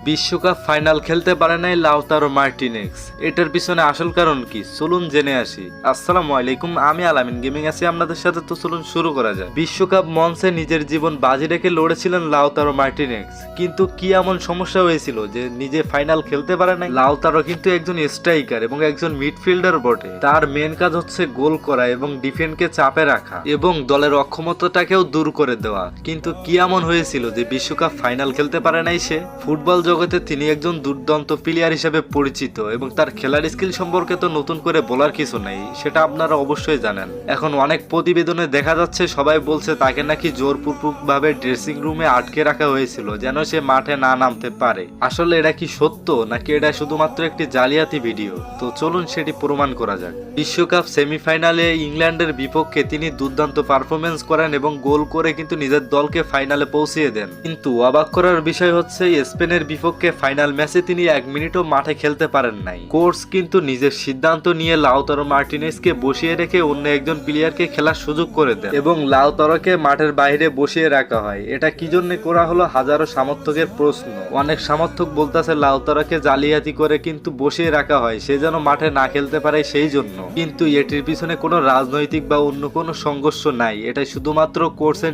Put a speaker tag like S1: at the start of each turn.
S1: বিশ্বকাপ ফাইনাল খেলতে পারে নাই লাউতারো মার্টিনেজ। এটার পিছনে আসল কারণ কি, চলুন জেনে আসি। আসসালামু আলাইকুম, আমি আলামিন গেমিং আছি আপনাদের সাথে। তো চলুন শুরু করা যায়। বিশ্বকাপ মঞ্চে নিজের জীবন বাজি রেখে লড়েছিলেন লাউতারো মার্টিনেজ, কিন্তু কি এমন সমস্যা হয়েছিল যে নিজে ফাইনাল খেলতে পারে নাই? লাউতারো কিন্তু একজন স্ট্রাইকার এবং একজন মিডফিল্ডার বটে। তার মেন কাজ হচ্ছে গোল করা এবং ডিফেন্ডকে চাপে রাখা এবং দলের অক্ষমতাটাকেও দূর করে দেওয়া। কিন্তু কি এমন হয়েছিল যে বিশ্বকাপ ফাইনাল খেলতে পারে নাই সে? ফুটবল জগতে তিনি একজন দুর্দান্ত প্লেয়ার হিসেবে পরিচিত এবং তার খেলার স্কিল সম্পর্কে তো নতুন করে বলার কিছু নেই, সেটা আপনারা অবশ্যই জানেন। এখন অনেক প্রতিবেদনে দেখা যাচ্ছে সবাই বলছে তাকে নাকি জোরপূর্বক ভাবে ড্রেসিং রুমে আটকে রাখা হয়েছিল যেন সে মাঠে না নামতে পারে। আসলে এটা কি সত্য নাকি এটা শুধুমাত্র একটি জালিয়াতি ভিডিও? তো চলুন সেটি প্রমাণ করা যাক। বিশ্বকাপ সেমিফাইনালে ইংল্যান্ডের বিপক্ষে তিনি দুর্দান্ত পারফরমেন্স করেন এবং গোল করে কিন্তু নিজের দলকে ফাইনালে পৌঁছিয়ে দেন। কিন্তু অবাক করার বিষয় হচ্ছে স্পেনের বিপক্ষে ফাইনাল ম্যাচে তিনি 1 মিনিটও মাঠে খেলতে পারেন নাই। কোচ কিন্তু নিজের সিদ্ধান্ত নিয়ে লাউতারো মার্টিনেজকে বসিয়ে রেখে অন্য একজন প্লেয়ারকে খেলার সুযোগ করে দেন এবং লাউতারোকে মাঠের বাইরে বসিয়ে রাখা হয়। এটা কি জন্য করা হলো হাজারো সমর্থকের প্রশ্ন। অনেক সমর্থক বলতেছে লাউতারোকে জালিয়াতি করে কিন্তু বসিয়ে রাখা হয় সে যেন মাঠে না খেলতে পারে সেই জন্য। কিন্তু এটির পিছনে কোনো রাজনৈতিক বা অন্য কোনো সংঘর্ষ নাই, এটা শুধুমাত্র কোচের